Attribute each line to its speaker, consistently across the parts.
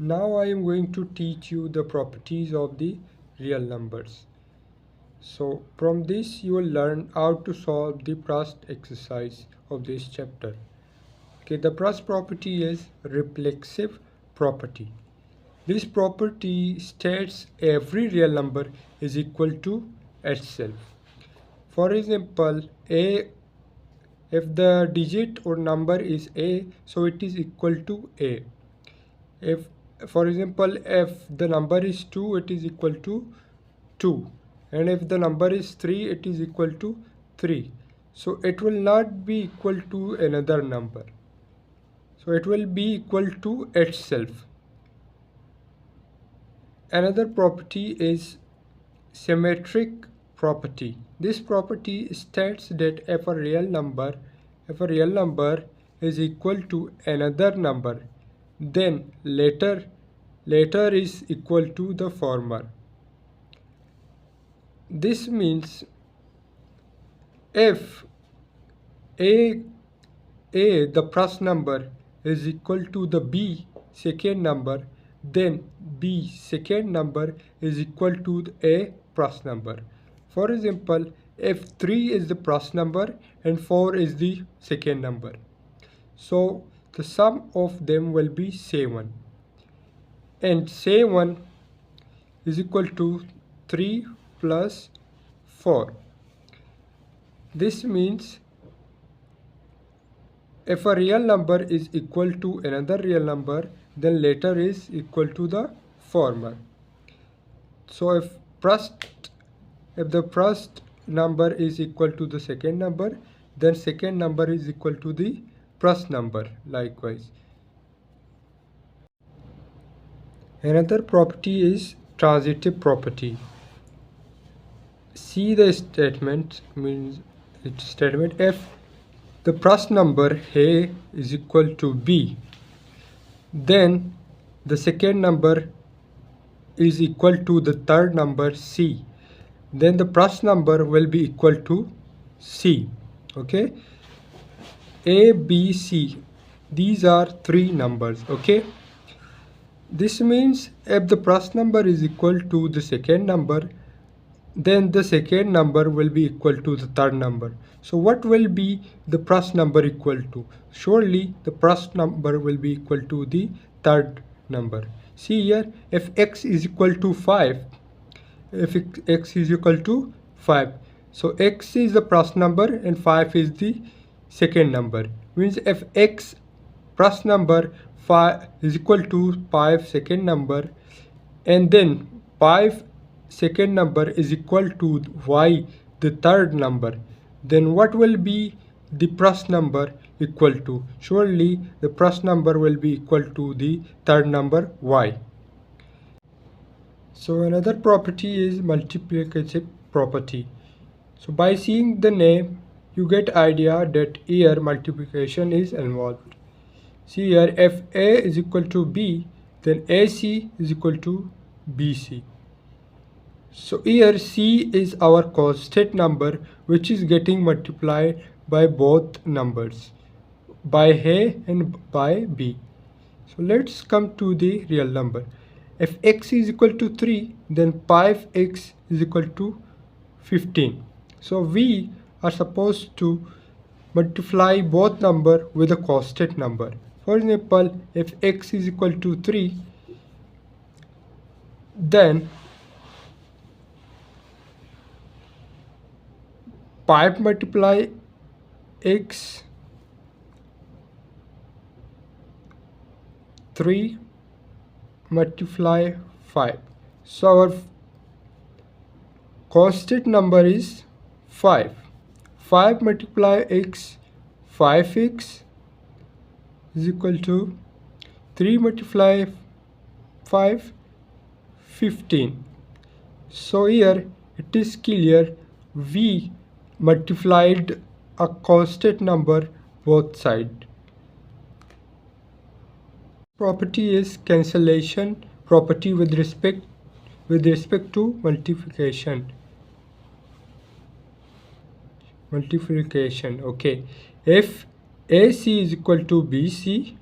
Speaker 1: Now I am going to teach you the properties of the real numbers. So from this you will learn how to solve the first exercise of this chapter. Okay, the first property is reflexive property. This property states every real number is equal to itself. For example, if the digit or number is a, so it is equal to a. If, for example, if the number is 2, it is equal to 2, and if the number is 3, it is equal to 3. So it will not be equal to another number, so it will be equal to itself. Another property is symmetric property. This property states that if a real number is equal to another number, then later is equal to the former. This means if a the first number is equal to the b second number, then b second number is equal to the a first number. For example, if 3 is the first number and 4 is the second number, so the sum of them will be 7, and 7 is equal to 3 plus 4. This means if a real number is equal to another real number, then later is equal to the former. So if the first number is equal to the second number, then second number is equal to the first number likewise. Another property is transitive property. See the statement, if the first number a is equal to b, then the second number is equal to the third number c, then the first number will be equal to c. Okay, a, b, c, these are three numbers. Okay, this means if the first number is equal to the second number, then the second number will be equal to the third number. So what will be the first number equal to? Surely the first number will be equal to the third number. See here, if x is equal to 5, so x is the first number and 5 is the second number. Means if x first number 5 is equal to 5 second number, and then 5 second number is equal to y the third number, then what will be the first number equal to? Surely the first number will be equal to the third number y. So another property is multiplicative property. So by seeing the name, you get idea that here multiplication is involved. See here, if a is equal to b, then ac is equal to bc. So here c is our constant number which is getting multiplied by both numbers, by a and by b. So let's come to the real number. If x is equal to 3, then 5x is equal to 15. So we are supposed to multiply both number with a constant number. For example, if x is equal to 3, then 5 multiply x, 3 multiply 5. So our constant number is 5. 5 multiply x, 5x is equal to 3 multiply 5, 15. So here it is clear we multiplied a constant number both sides. Property is cancellation property with respect to multiplication. Okay, if AC is equal to BC,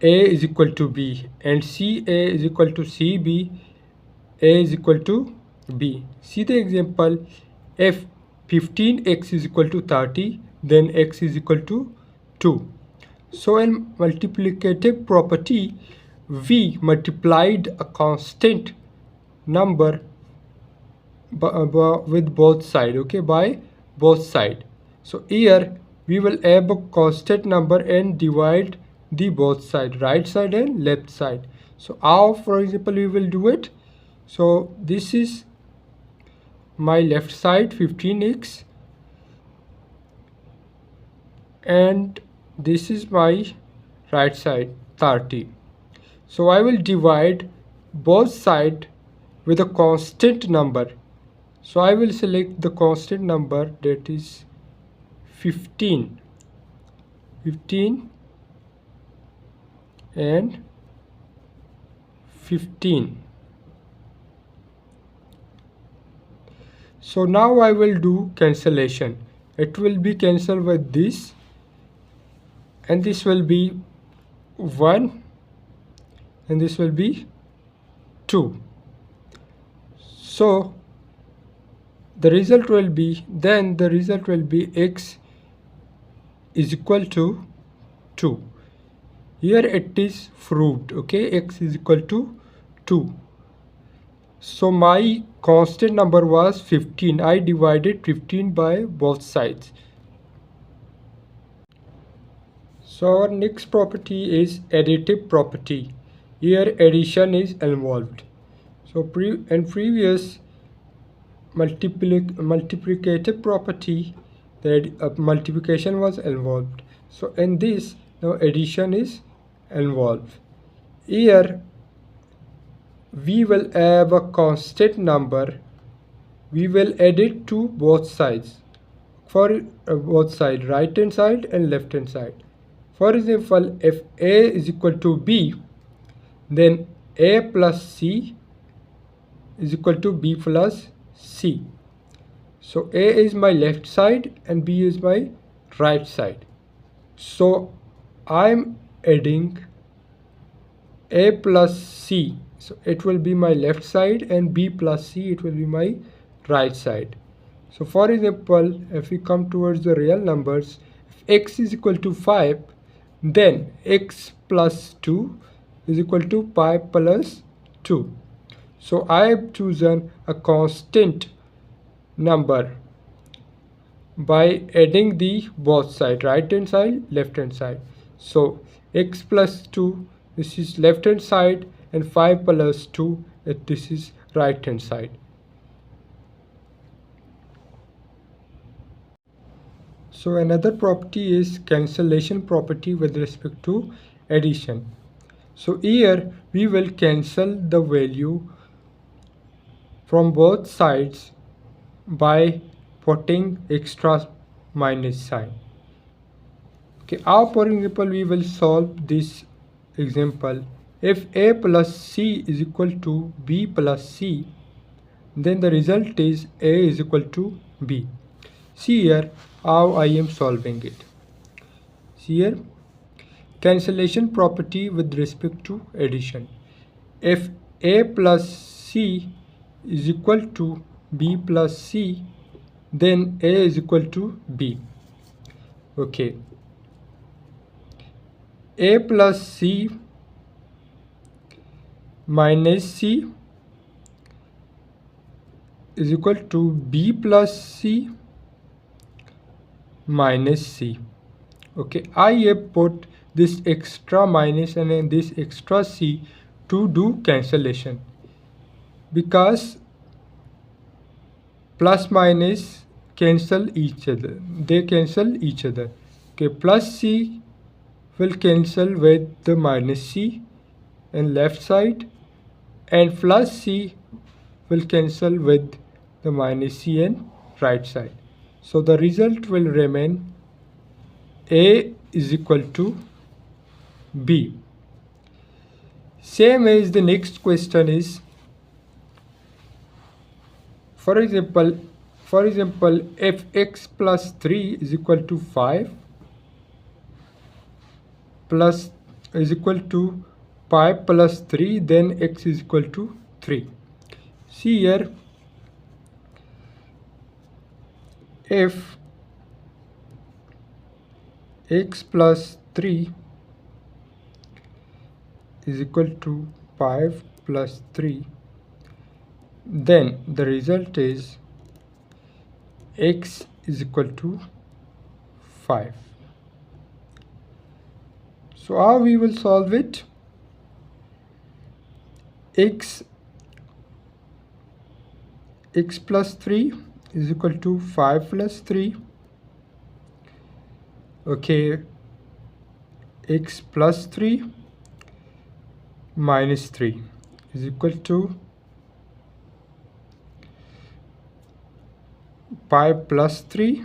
Speaker 1: A is equal to B and CA is equal to CB, A is equal to B. See the example, if 15x is equal to 30, then x is equal to 2. So in multiplicative property, we multiplied a constant number with both side, okay, by both side. So here we will add a constant number and divide the both side, right side and left side. So how, for example, we will do it. So this is my left side 15x and this is my right side 30. So I will divide both side with a constant number. So I will select the constant number, that is 15 and 15. So now I will do cancellation. It will be cancelled with this and this will be 1 and this will be 2. So the result will be x is equal to 2. Here it is proved, okay, x is equal to 2. So my constant number was 15. I divided 15 by both sides. So our next property is additive property. Here addition is involved. So in previous multiplicative property, that multiplication was involved. So in this, now addition is involved. Here we will have a constant number. We will add it to both sides. For both sides, right hand side and left hand side. For example, if A is equal to B, then A plus C is equal to B plus C. So A is my left side and B is my right side. So I'm adding A plus C. So it will be my left side and B plus C, it will be my right side. So for example, if we come towards the real numbers, if x is equal to 5, then x plus 2 is equal to 5 plus 2. So I have chosen a constant number by adding the both side, right hand side, left hand side. So x plus 2, this is left hand side, and 5 plus 2, this is right hand side. So another property is cancellation property with respect to addition. So here we will cancel the value from both sides by putting extra minus sign. Okay, now for example we will solve this example. If A plus C is equal to B plus C, then the result is A is equal to B. See here how I am solving it. See here, cancellation property with respect to addition. If A plus C is equal to B plus C, then A is equal to B. Okay. A plus C minus C is equal to B plus C minus C. Okay, I have put this extra minus and then this extra C to do cancellation, because plus minus cancel each other, they cancel each other. Okay, plus C will cancel with the minus C and left side, and plus C will cancel with the minus C and right side. So the result will remain A is equal to B. Same as the next question is, for example, if x plus 3 is equal to 5 plus is equal to pi plus 3, then x is equal to 3. See here, if x plus 3 is equal to 5 plus 3, then the result is x is equal to 5. So how we will solve it? x plus 3 is equal to 5 plus 3. Okay, x plus 3 minus 3 is equal to 5 plus 3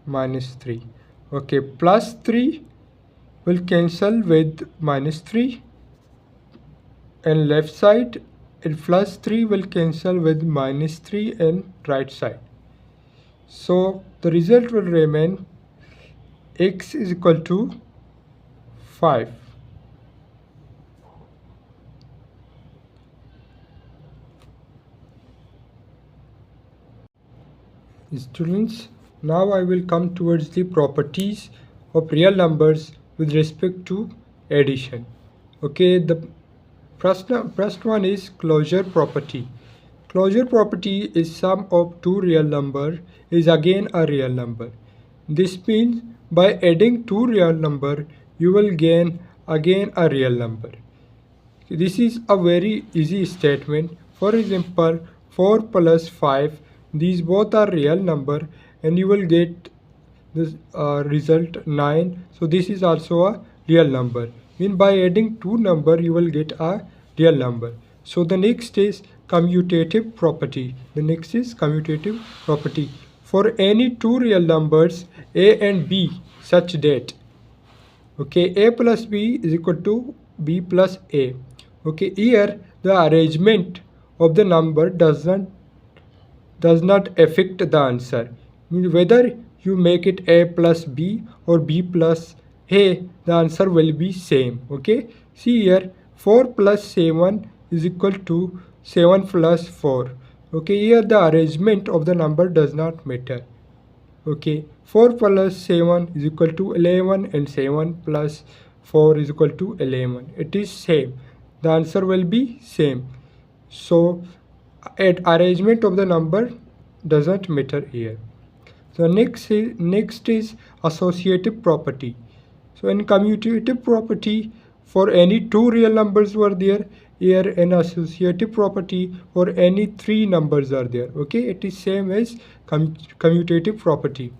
Speaker 1: minus 3. Okay, plus 3 will cancel with minus 3, and left side, and plus 3 will cancel with minus 3 and right side. So the result will remain x is equal to 5. Students, now I will come towards the properties of real numbers with respect to addition. Okay, the first one is closure property. Closure property is sum of two real number is again a real number. This means by adding two real number you will gain again a real number. This is a very easy statement. For example, 4 plus 5, these both are real number, and you will get this result 9. So this is also a real number. Mean by adding two number you will get a real number. So the next is commutative property. The next is commutative property. For any two real numbers a and b such that, okay, a plus b is equal to b plus a. Okay, here the arrangement of the number does not affect the answer. Means whether you make it a plus b or b plus a, the answer will be same. Okay, see here, 4 plus 7 is equal to 7 plus 4. Okay, here the arrangement of the number does not matter. Okay, 4 plus 7 is equal to 11, and 7 plus 4 is equal to 11. It is same. The answer will be same. So arrangement of the number doesn't matter here. So next is associative property. So in commutative property, for any two real numbers were there, here an associative property for any three numbers are there. Okay, it is same as commutative property.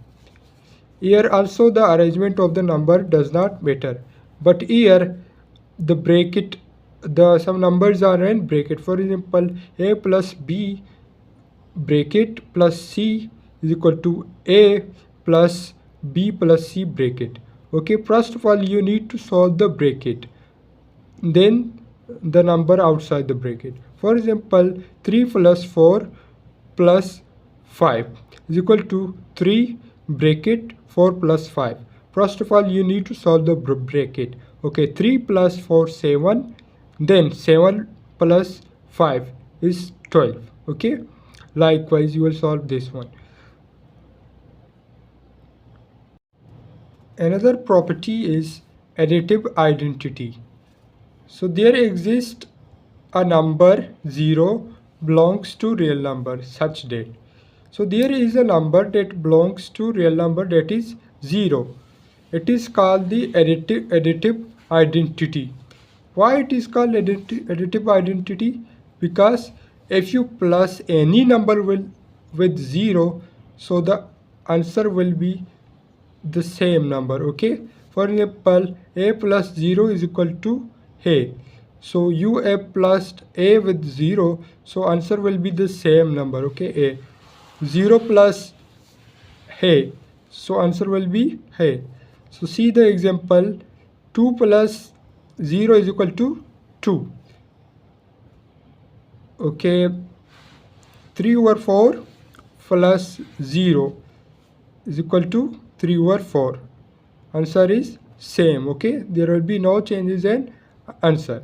Speaker 1: Here also the arrangement of the number does not matter, but here the bracket, some numbers are in bracket. For example, a plus b bracket plus c is equal to a plus b plus c bracket. Okay, first of all you need to solve the bracket, then the number outside the bracket. For example, 3 plus 4 plus 5 is equal to 3 bracket 4 plus 5. First of all you need to solve the bracket. Okay, 3 plus 4 7, then 7 plus 5 is 12. Okay, likewise you will solve this one. Another property is additive identity. So there exists a number 0 belongs to real number such that. So there is a number that belongs to real number that is 0. It is called the additive identity. Why it is called additive identity? Because if you plus any number with 0, so the answer will be the same number. Okay, for example, a plus 0 is equal to a. So you have plus a with 0, so answer will be the same number. Okay, a 0 plus a, so answer will be a. So see the example, 2 plus 0 is equal to 2. Okay, 3 over 4 plus 0 is equal to 3 over 4. Answer is same. Okay, there will be no changes in answer.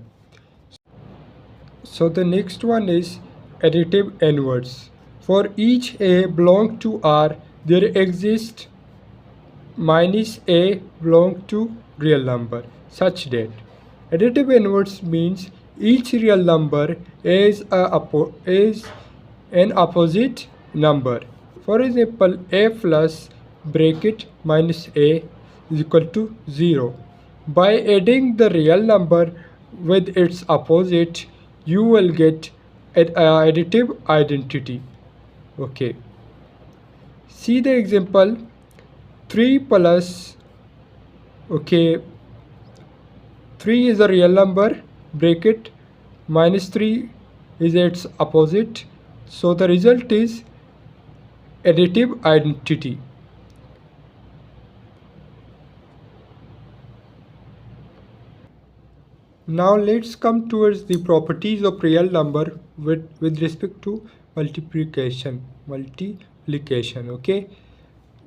Speaker 1: So the next one is additive inverse. For each a belong to R, there exists minus a belong to real number such that additive inverse means each real number is an opposite number. For example, a plus bracket minus a is equal to 0. By adding the real number with its opposite, you will get an additive identity. Okay. See the example 3 plus, okay, 3 is a real number, bracket minus 3 is its opposite. So the result is additive identity. Now let's come towards the properties of real number with respect to multiplication. Okay.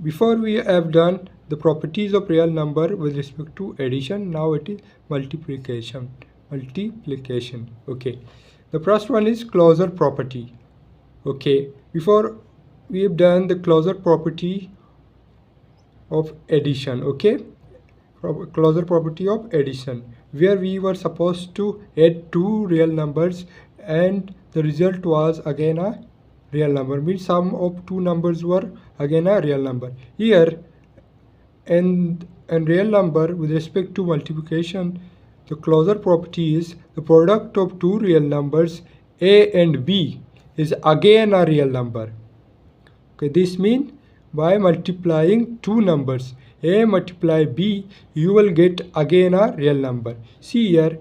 Speaker 1: Before we have done the properties of real number with respect to addition, now it is multiplication. Okay. The first one is closure property. Okay. Before we have done the closure property of addition. Okay. Closure property of addition, where we were supposed to add two real numbers and the result was again a real number, means sum of two numbers were again a real number. Here and real number with respect to multiplication, the closure property is the product of two real numbers a and b is again a real number. Okay, this means by multiplying two numbers a multiply b, you will get again a real number. See here,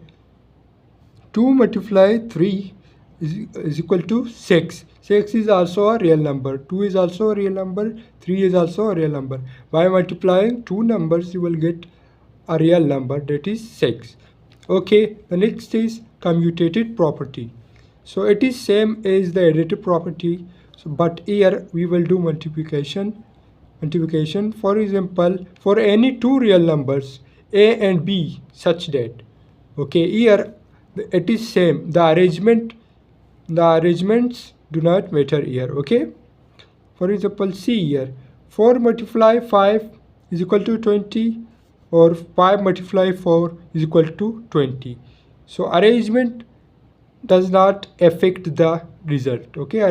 Speaker 1: 2 multiply 3 is equal to 6. 6 is also a real number. 2 is also a real number. 3 is also a real number. By multiplying two numbers, you will get a real number, that is 6. Okay, the next is commutative property. So it is same as the additive property, but here we will do multiplication. For example, for any two real numbers a and b such that, okay, here it is same, the arrangements do not matter here. Okay, for example, see here, 4 multiply 5 is equal to 20 or 5 multiply 4 is equal to 20. So arrangement does not affect the result. Okay,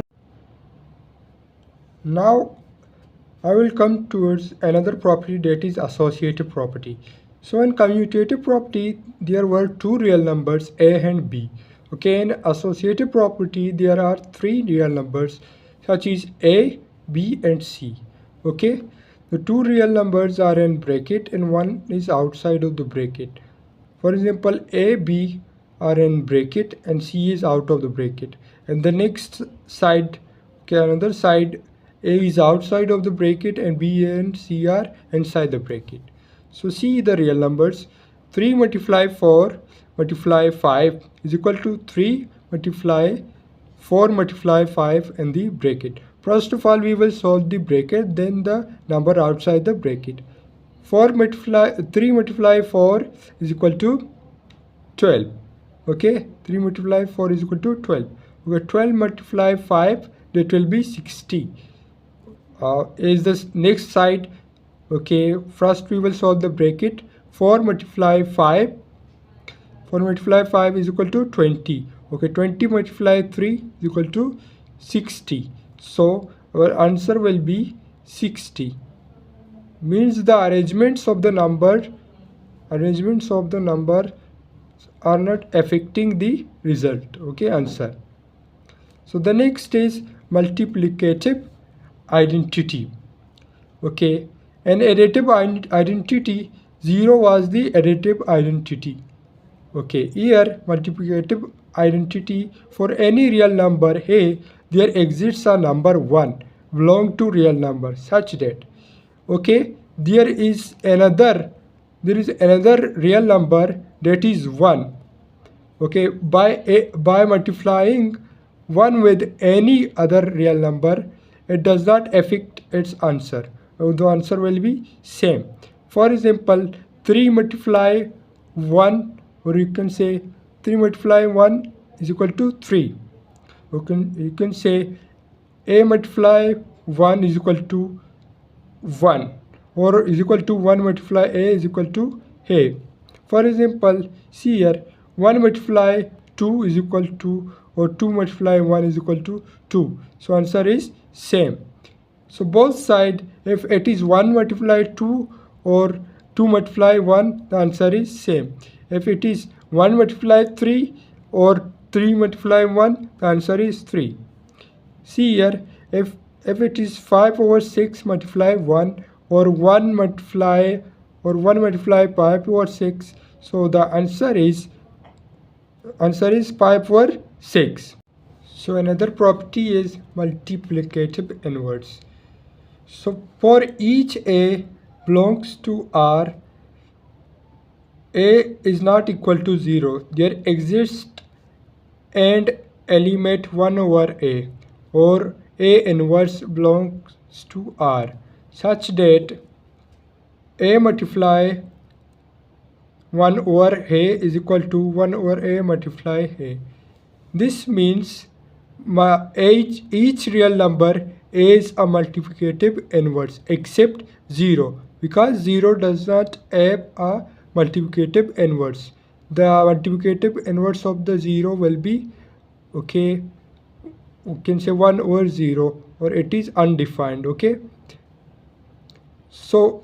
Speaker 1: now I will come towards another property, that is associative property. So in commutative property, there were two real numbers a and b. Okay, in associative property, there are three real numbers such as a, b and c. Okay, the two real numbers are in bracket and one is outside of the bracket. For example, a, b are in bracket and c is out of the bracket. And the next side, okay, another side, a is outside of the bracket and b and c are inside the bracket. So see the real numbers. 3 multiply 4 multiply 5 is equal to 3 multiply 4 multiply 5 in the bracket. First of all, we will solve the bracket, then the number outside the bracket. 3 multiply 4 is equal to 12. Okay, 3 multiply 4 is equal to 12. Okay, 12 multiply 5, that will be 60. Is the next side. Okay, first we will solve the bracket. 4 multiply 5 is equal to 20. Okay, 20 multiply 3 is equal to 60. So our answer will be 60. Means the arrangements of the number are not affecting the result. Okay, answer. So the next is multiplicative identity. Okay, an additive identity, 0 was the additive identity. Okay, here multiplicative identity, for any real number a, there exists a number 1 belong to real number such that, okay, there is another real number that is 1. Okay, by multiplying 1 with any other real number, it does not affect its answer. The answer will be same. For example, 3 multiply 1, or you can say 3 multiply 1 is equal to 3. You can say a multiply 1 is equal to 1, or is equal to 1 multiply a is equal to a. For example, see here 1 multiply 2 is equal to, or 2 multiply 1 is equal to 2. So answer is same. So both side, if it is 1 multiply 2 or 2 multiply 1, the answer is same. If it is 1 multiply 3 or 3 multiply 1, the answer is 3. See here, if it is 5 over 6 multiply 1, or 1 multiply 5 over 6, so the answer is 5 over 6. So another property is multiplicative inverse. So for each a belongs to R, a is not equal to 0. There exists an element 1 over a, or a inverse belongs to R, such that a multiply 1 over a is equal to 1 over a multiply a. This means each real number is a multiplicative inverse except 0, because 0 does not have a multiplicative inverse. The multiplicative inverse of the 0 will be, okay, we can say 1 over 0, or it is undefined. Okay, so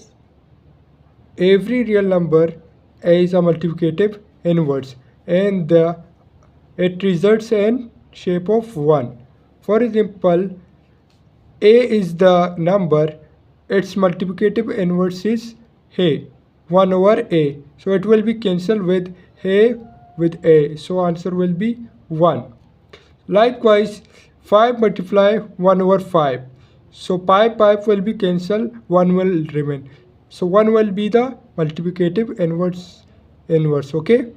Speaker 1: every real number is a multiplicative inverse, and it results in shape of 1. For example, a is the number, its multiplicative inverse is a, 1 over a, so it will be cancelled with a, so answer will be 1. Likewise, 5 multiply 1 over 5, so 5 will be cancelled, 1 will remain, so 1 will be the multiplicative inverse. Okay,